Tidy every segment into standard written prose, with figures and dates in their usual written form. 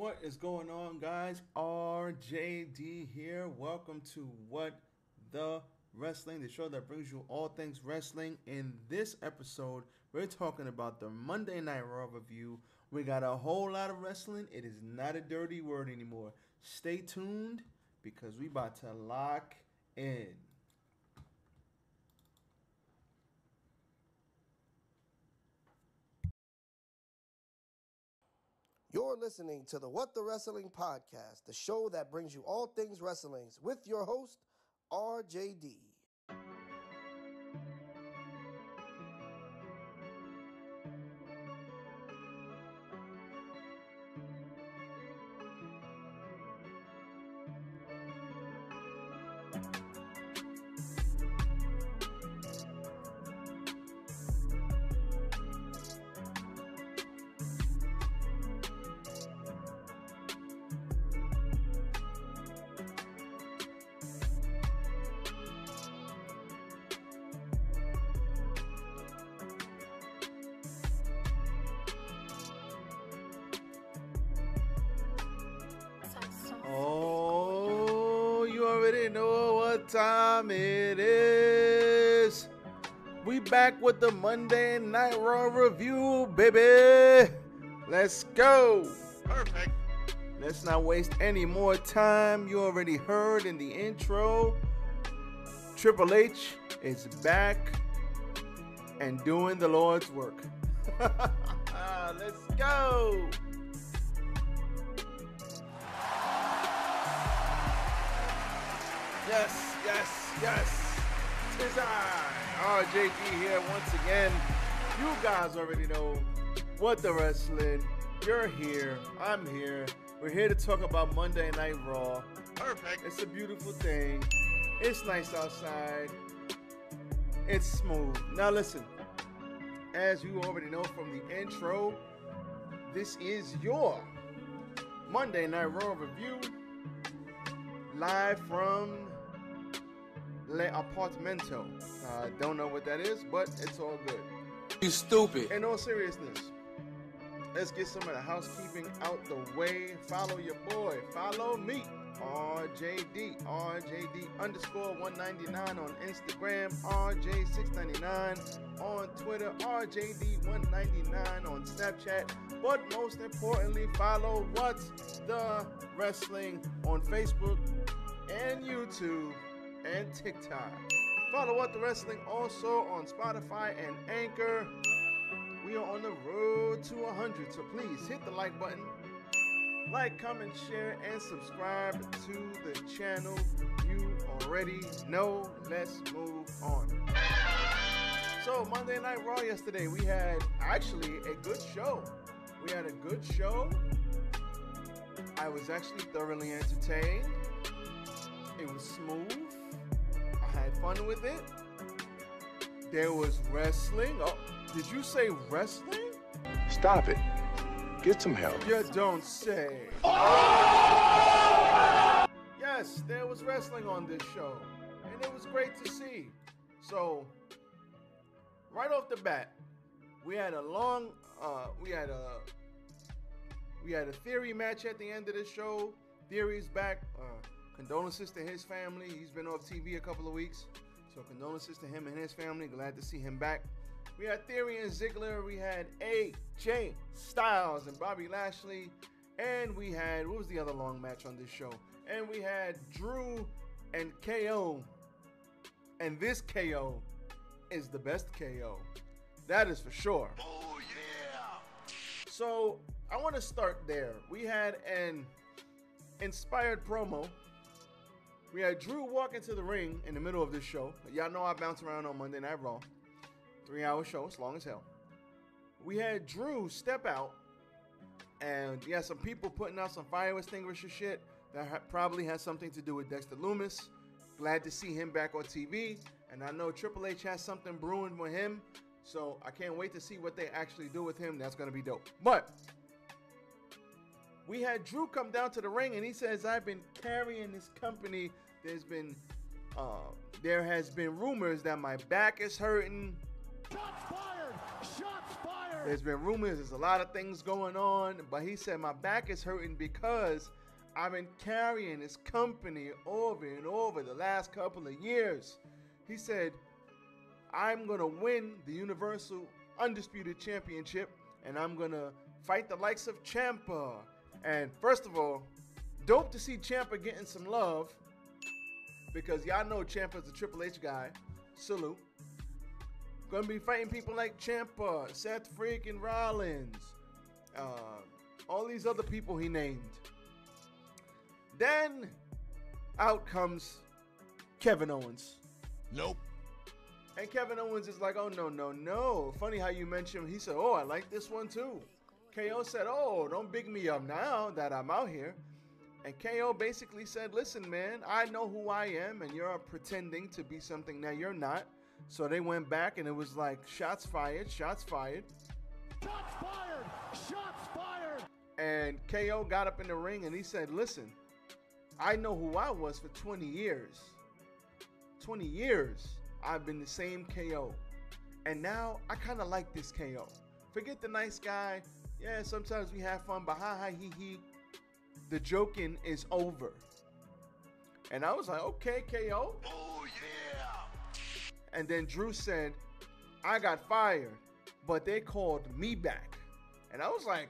What is going on, guys? RJD here. Welcome to What the Wrestling, the show that brings you all things wrestling. In this episode, we're talking about the Monday Night Raw review. We got a whole lot of wrestling. It is not a dirty word anymore. Stay tuned because we about to lock in. You're listening to the What the Wrestling podcast, the show that brings you all things wrestling with your host, RJD. Oh, you already know what time it is. We back with the Monday Night Raw review, baby. Let's go. Perfect. Let's not waste any more time. You already heard in the intro, Triple H is back and doing the Lord's work. Let's go. Yes. Tis I, RJD here once again. You guys already know what the wrestling. You're here. I'm here. We're here to talk about Monday Night Raw. Perfect. It's a beautiful thing. It's nice outside. It's smooth. Now listen, as you already know from the intro, this is your Monday Night Raw review, live from Le Apartamento. Don't know what that is, but it's all good. You stupid. In all seriousness, let's get some of the housekeeping out the way. Follow your boy. Follow me. RJD. RJD_199 on Instagram. RJ699 on Twitter. RJD199 on Snapchat. But most importantly, follow What's the Wrestling on Facebook and YouTube and TikTok. Follow What the Wrestling also on Spodify and Anchor. We are on the road to 100, so please hit the like button. Like, comment, share, and subscribe to the channel. You already know. Let's move on. So, Monday Night Raw yesterday, we had actually a good show. I was actually thoroughly entertained. It was smooth. I had fun with it. There was wrestling. Oh, did you say wrestling? Stop it. Get some help. You don't say. Yes, there was wrestling on this show, and it was great to see. So, right off the bat, we had a Theory match at the end of the show. Theory's back. Condolences to his family. He's been off TV a couple of weeks. So condolences to him and his family. Glad to see him back. We had Theory and Ziggler. We had AJ Styles and Bobby Lashley. And we had, what was the other long match on this show? And we had Drew and KO. And this KO is the best KO. That is for sure. Oh, yeah. So I want to start there. We had an inspired promo. We had Drew walk into the ring in the middle of this show. Y'all know I bounce around on Monday Night Raw. 3-hour show, it's long as hell. We had Drew step out, and yeah, some people putting out some fire extinguisher shit that probably has something to do with Dexter Lumis. Glad to see him back on TV, and I know Triple H has something brewing with him, so I can't wait to see what they actually do with him. That's going to be dope. But we had Drew come down to the ring, and he says, I've been carrying this company. There has been rumors that my back is hurting. Shots fired! Shots fired! There's been rumors, there's a lot of things going on, but he said my back is hurting because I've been carrying this company over and over the last couple of years. He said, I'm going to win the Universal Undisputed Championship, and I'm going to fight the likes of Ciampa. And first of all, dope to see Ciampa getting some love, because y'all know Ciampa's the Triple H guy. Salute. Gonna be fighting people like Ciampa, Seth freaking Rollins, all these other people he named. Then out comes Kevin Owens. Nope. And Kevin Owens is like, oh, no. Funny how you mentioned, he said, oh, I like this one too. KO said, oh, don't big me up now that I'm out here. And KO basically said, listen, man, I know who I am, and you're pretending to be something that you're not. So they went back, and it was like, shots fired, shots fired. Shots fired! Shots fired! And KO got up in the ring, and he said, listen, I know who I was for 20 years. 20 years, I've been the same KO. And now, I kind of like this KO. Forget the nice guy. Yeah, sometimes we have fun, but ha-ha-he-he. The joking is over. And I was like, okay, KO. Oh, yeah. And then Drew said, I got fired, but they called me back. And I was like,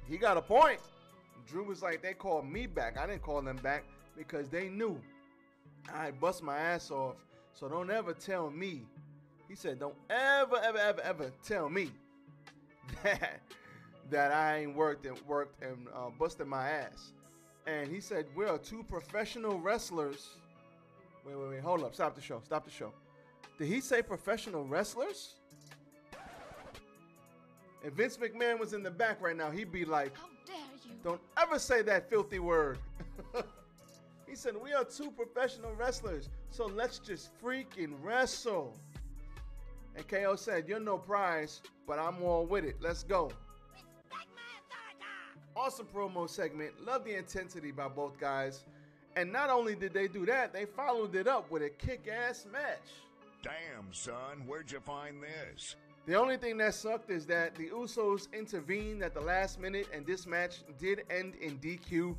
he got a point. Drew was like, they called me back. I didn't call them back because they knew I bust my ass off. So don't ever tell me. He said, don't ever tell me that I ain't worked and busted my ass. And he said, we are two professional wrestlers. Wait, hold up. Stop the show. Did he say professional wrestlers? If Vince McMahon was in the back right now, he'd be like, how dare you? Don't ever say that filthy word. He said, we are two professional wrestlers, so let's just freaking wrestle. And KO said, you're no prize, but I'm all with it. Let's go. Awesome promo segment. Love the intensity by both guys. And not only did they do that, they followed it up with a kick-ass match. Damn, son, where'd you find this? The only thing that sucked is that the Usos intervened at the last minute, and this match did end in DQ.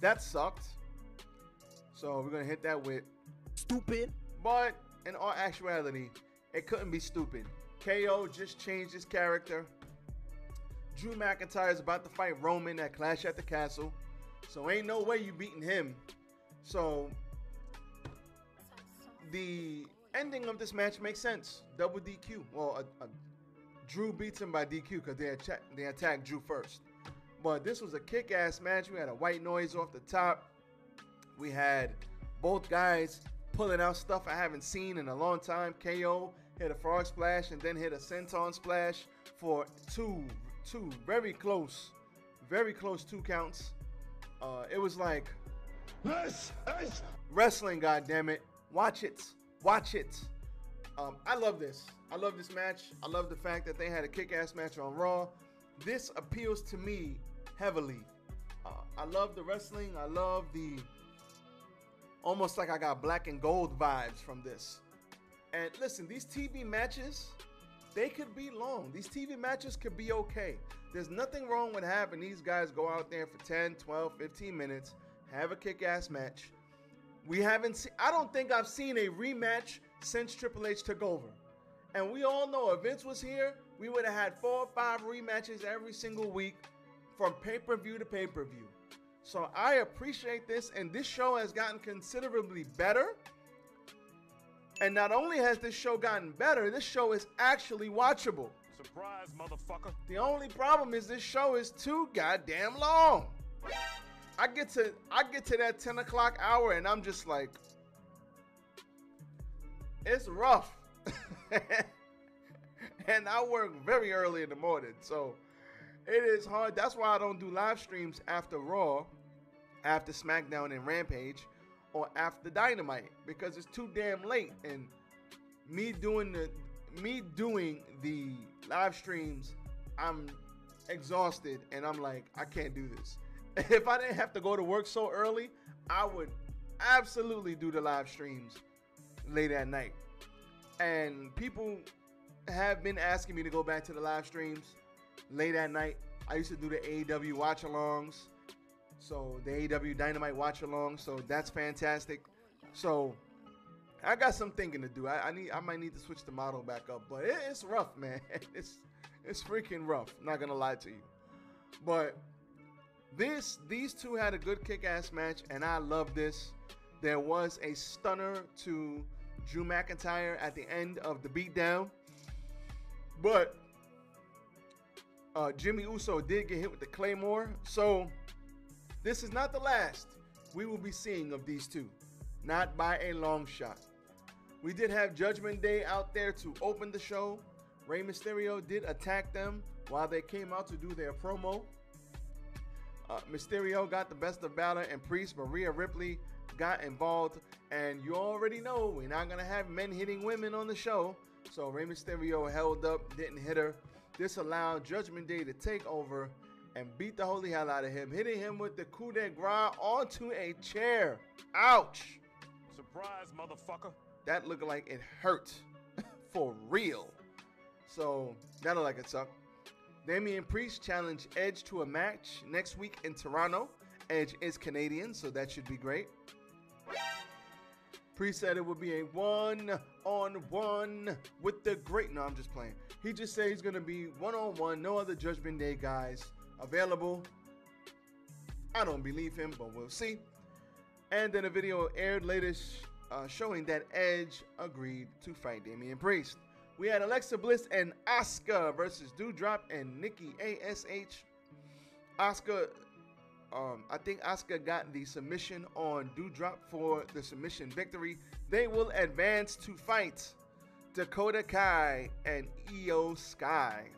That sucked. So we're going to hit that with Stupid. But in all actuality, it couldn't be stupid. KO just changed his character. Drew McIntyre is about to fight Roman at Clash at the Castle. So ain't no way you beating him. So the ending of this match makes sense. Double DQ. Well, Drew beats him by DQ because they attacked Drew first. But this was a kick-ass match. We had a white noise off the top. We had both guys pulling out stuff I haven't seen in a long time. KO hit a frog splash and then hit a senton splash for two very close 2 counts. It was like This is wrestling, goddammit. Watch it. I love this. I love this match. I love the fact that they had a kick-ass match on Raw. This appeals to me heavily. I love the wrestling. I love the almost like I got black and gold vibes from this. And listen, these TV matches, they could be long. These TV matches could be okay. There's nothing wrong with having these guys go out there for 10, 12, 15 minutes, have a kick-ass match. I don't think I've seen a rematch since Triple H took over. And we all know if Vince was here, we would have had 4 or 5 rematches every single week from pay-per-view to pay-per-view. So I appreciate this, and this show has gotten considerably better. And not only has this show gotten better, this show is actually watchable. surprise, motherfucker. The only problem is this show is too goddamn long. I get to that 10 o'clock hour and I'm just like, it's rough. And I work very early in the morning, so it is hard. That's why I don't do live streams after Raw, after SmackDown and Rampage, or after Dynamite, because it's too damn late. And me doing the live streams, I'm exhausted and I'm like, I can't do this. If I didn't have to go to work so early, I would absolutely do the live streams late at night. And people have been asking me to go back to the live streams late at night. I used to do the AEW watch-alongs. So the AEW Dynamite watch-along. So that's fantastic. So I got some thinking to do. I might need to switch the model back up. But it's rough, man. It's freaking rough. I'm not going to lie to you. But these two had a good kick-ass match, and I love this. There was a stunner to Drew McIntyre at the end of the beatdown. But Jimmy Uso did get hit with the Claymore. So this is not the last we will be seeing of these two. Not by a long shot. We did have Judgment Day out there to open the show. Rey Mysterio did attack them while they came out to do their promo. Mysterio got the best of Balor and Priest, but Rhea Ripley got involved. And you already know we're not going to have men hitting women on the show. So Rey Mysterio held up, didn't hit her. This allowed Judgment Day to take over and beat the holy hell out of him, hitting him with the coup de grace onto a chair. Ouch. Surprise, motherfucker. That looked like it hurt for real. So that looked like it sucked. Damian Priest challenged Edge to a match next week in Toronto. Edge is Canadian, so that should be great. Priest said it would be a one-on-one with the great. No, I'm just playing. He just said he's going to be one-on-one. No other Judgment Day guys available. I don't believe him, but we'll see. And then a video aired later showing that Edge agreed to fight Damian Priest. We had Alexa Bliss and Asuka versus Doudrop and Nikki ASH. Asuka, I think Asuka got the submission on Doudrop for the submission victory. They will advance to fight Dakota Kai and Io Sky.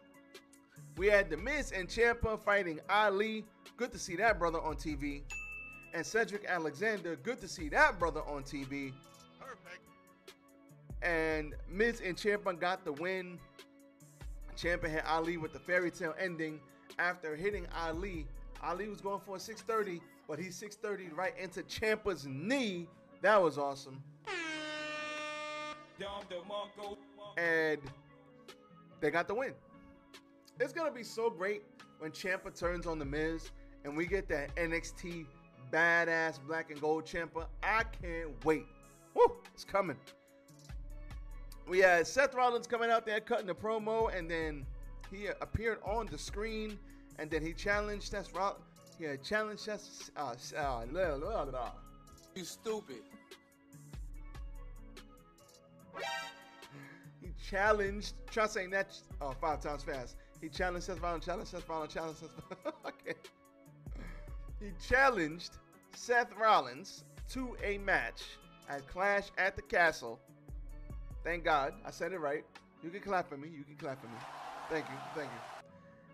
We had The Miz and Ciampa fighting Ali. Good to see that brother on TV. And Cedric Alexander. Good to see that brother on TV. Perfect. And Miz and Ciampa got the win. Ciampa hit Ali with the fairy tale ending after hitting Ali. Ali was going for a 630, but he 630 right into Ciampa's knee. That was awesome. And they got the win. It's going to be so great when Ciampa turns on The Miz and we get that NXT badass black and gold Ciampa. I can't wait. Woo, it's coming. We had Seth Rollins coming out there cutting the promo, and then he appeared on the screen, and then he challenged Seth Rollins. Yeah, challenged Seth. You stupid. He challenged. Try saying that 5 times fast. He challenged Seth Rollins. Challenged Seth Rollins. Challenged Seth Rollins. Okay. He challenged Seth Rollins to a match at Clash at the Castle. Thank God. I said it right. You can clap for me. You can clap for me. Thank you. Thank you.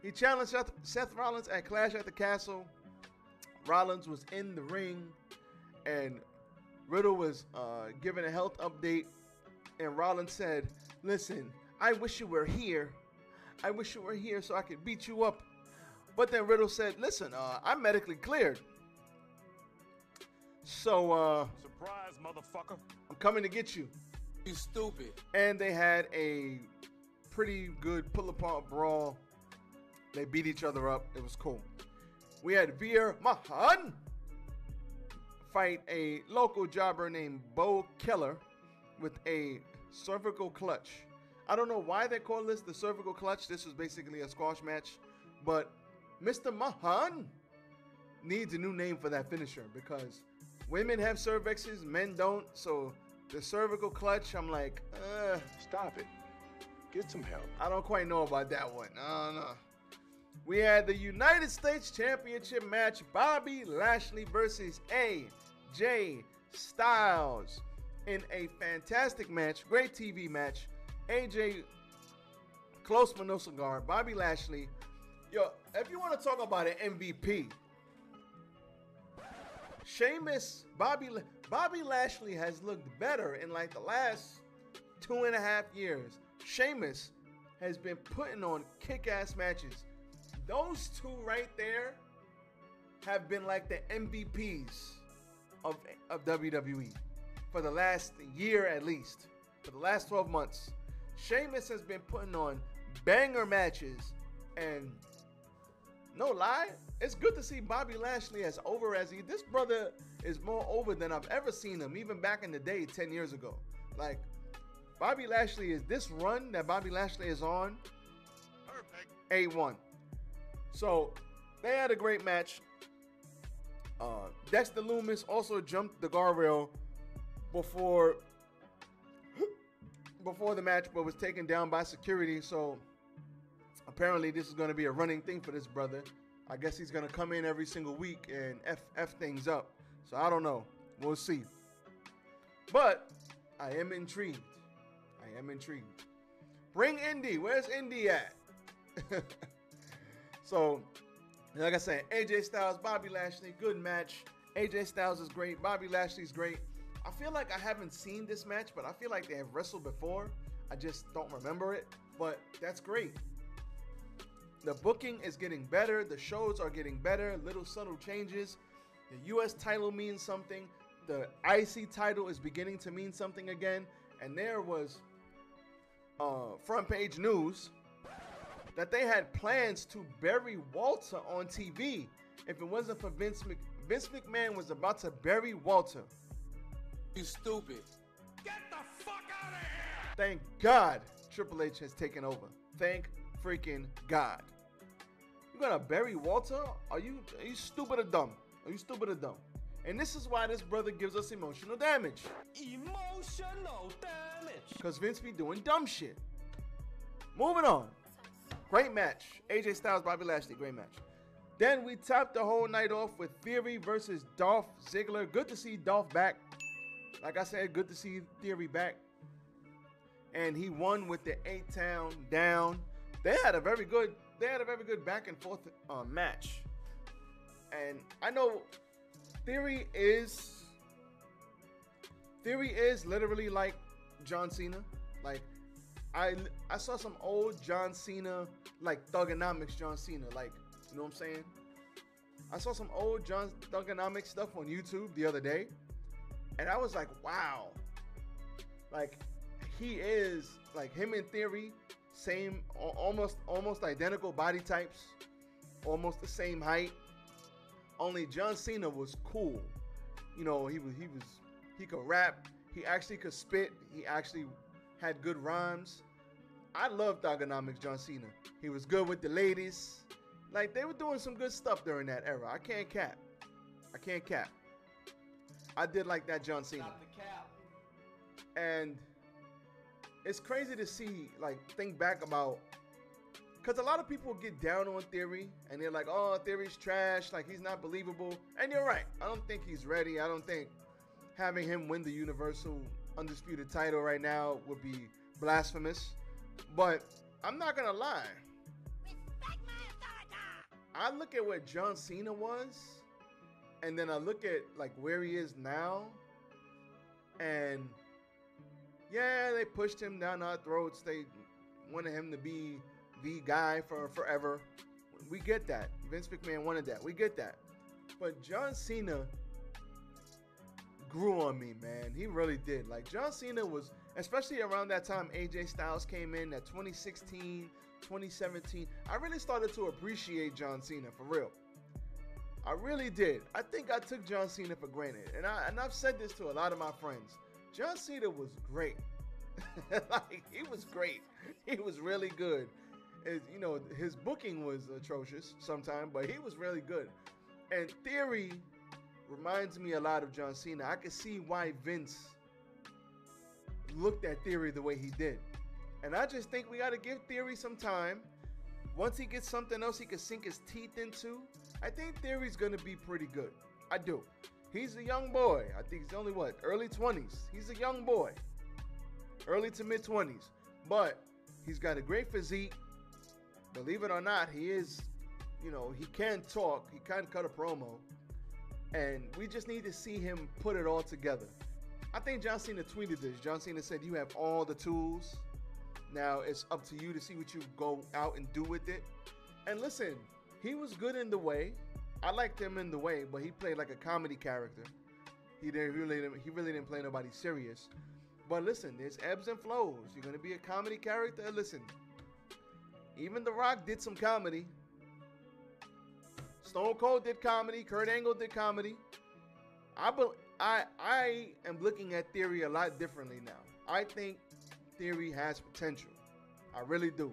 He challenged Seth Rollins at Clash at the Castle. Rollins was in the ring, and Riddle was giving a health update, and Rollins said, "Listen, I wish you were here. I wish you were here so I could beat you up." But then Riddle said, "Listen, I'm medically cleared. So, Surprise, motherfucker. I'm coming to get you." You stupid. And they had a pretty good pull-apart brawl. They beat each other up. It was cool. We had Veer Mahan fight a local jobber named Bo Keller with a cervical clutch. I don't know why they call this the cervical clutch. This was basically a squash match. But Mr. Mahan needs a new name for that finisher because women have cervixes, men don't. So the cervical clutch, I'm like, Stop it. Get some help. I don't quite know about that one. No. We had the United States Championship match, Bobby Lashley versus AJ Styles in a fantastic match, great TV match. AJ, close but no cigar. Bobby Lashley, yo, if you want to talk about an MVP, Sheamus, Bobby Lashley has looked better in like the last 2.5 years. Sheamus has been putting on kick-ass matches. Those two right there have been like the MVPs of WWE for the last year at least. for the last 12 months, Sheamus has been putting on banger matches, and no lie, it's good to see Bobby Lashley as over as he. This brother is more over than I've ever seen him, even back in the day 10 years ago. Like, Bobby Lashley is this run that Bobby Lashley is on. Perfect. A1. So they had a great match. Dexter Lumis also jumped the guardrail before the match, but was taken down by security. So apparently this is going to be a running thing for this brother. I guess he's going to come in every single week and F things up. So I don't know. We'll see. But I am intrigued. Bring Indy. Where's Indy at? So, like I said, AJ Styles, Bobby Lashley, good match. AJ Styles is great. Bobby Lashley's great. I feel like I haven't seen this match, but I feel like they have wrestled before. I just don't remember it, but that's great. The booking is getting better. The shows are getting better. Little subtle changes. The U.S. title means something. The IC title is beginning to mean something again. And there was front page news that they had plans to bury Walter on TV. If it wasn't for Vince McMahon was about to bury Walter. You stupid. Get the fuck out of here! Thank God Triple H has taken over. Thank freaking God. You gonna bury Walter? Are you stupid or dumb? Are you stupid or dumb? And this is why this brother gives us emotional damage. Emotional damage. Because Vince be doing dumb shit. Moving on. Great match. AJ Styles, Bobby Lashley, great match. Then we topped the whole night off with Theory versus Dolph Ziggler. Good to see Dolph back. Like I said, good to see Theory back. And he won with the 8-town down. They had a very good back and forth match. And I know Theory is literally like John Cena. Like I saw some old John Cena, like Thugonomics John Cena, like, you know what I'm saying? I saw some old John Thugonomics stuff on YouTube the other day, and I was like, wow. Like, he is, like, him in Theory, same, almost identical body types, almost the same height. Only John Cena was cool. You know, he could rap, he actually could spit, he actually had good rhymes. I love Thugonomics John Cena. He was good with the ladies. Like, they were doing some good stuff during that era. I can't cap. I did like that John Cena. Stop the cap. And it's crazy to see, like, think back about, because a lot of people get down on Theory, and they're like, oh, Theory's trash, like, he's not believable. And you're right. I don't think he's ready. I don't think having him win the Universal Undisputed title right now would be blasphemous. But I'm not going to lie. Respect my authority! I look at where John Cena was, and then I look at, like, where he is now, and yeah, they pushed him down our throats. They wanted him to be the guy for forever. We get that. Vince McMahon wanted that. We get that. But John Cena grew on me, man. He really did. Like, John Cena was, especially around that time AJ Styles came in, that 2016, 2017, I really started to appreciate John Cena, for real. I really did. I think I took John Cena for granted. And I've said this to a lot of my friends. John Cena was great. Like, he was great. He was really good. You know, his booking was atrocious sometimes, but he was really good. And Theory reminds me a lot of John Cena. I can see why Vince looked at Theory the way he did. And I just think we got to give Theory some time. Once he gets something else he can sink his teeth into, I think Theory's going to be pretty good. I do. He's a young boy. I think he's only, what, early 20s. He's a young boy. Early to mid 20s. But he's got a great physique. Believe it or not, he is, you know, he can talk. He can cut a promo. And we just need to see him put it all together. I think John Cena tweeted this. John Cena said, you have all the tools. Now it's up to you to see what you go out and do with it. And listen, he was good in The Way. I liked him in The Way, but he played like a comedy character. He really didn't play nobody serious. But listen, there's ebbs and flows. You're going to be a comedy character. Listen, even The Rock did some comedy. Stone Cold did comedy. Kurt Angle did comedy. I am looking at Theory a lot differently now. I think Theory has potential. I really do.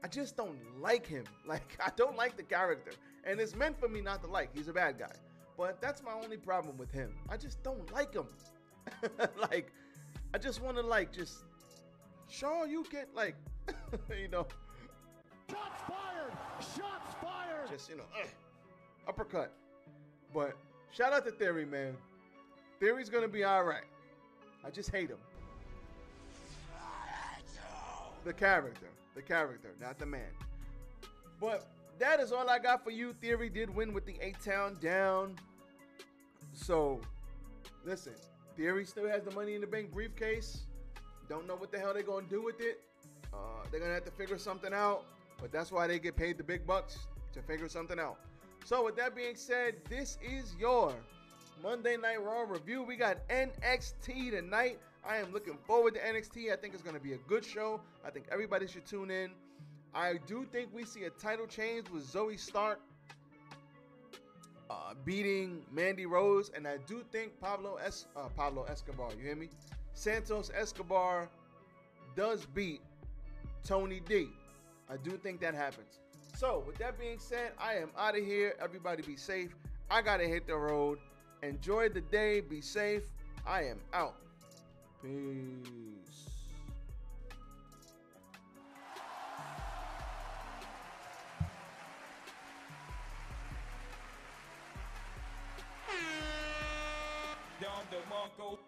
I just don't like him. Like, I don't like the character. And it's meant for me not to like. He's a bad guy. But that's my only problem with him. I just don't like him. Like, I just want to, like, just, Shaw, you get, like, you know. Shots fired! Shots fired! Just, you know, uppercut. But shout out to Theory, man. Theory's going to be all right. I just hate him. The character, not the man. But that is all I got for you. Theory did win with the 8-town down. So, listen, Theory still has the Money in the Bank briefcase. Don't know what the hell they're going to do with it. They're going to have to figure something out. But that's why they get paid the big bucks, to figure something out. So, with that being said, this is your Monday Night Raw review. We got NXT tonight. I am looking forward to NXT. I think it's going to be a good show. I think everybody should tune in. I do think we see a title change with Zoe Stark beating Mandy Rose. And I do think Pablo Escobar, you hear me? Santos Escobar does beat Tony D. I do think that happens. So, with that being said, I am out of here. Everybody be safe. I got to hit the road. Enjoy the day. Be safe. I am out. Peace. Down the Monko.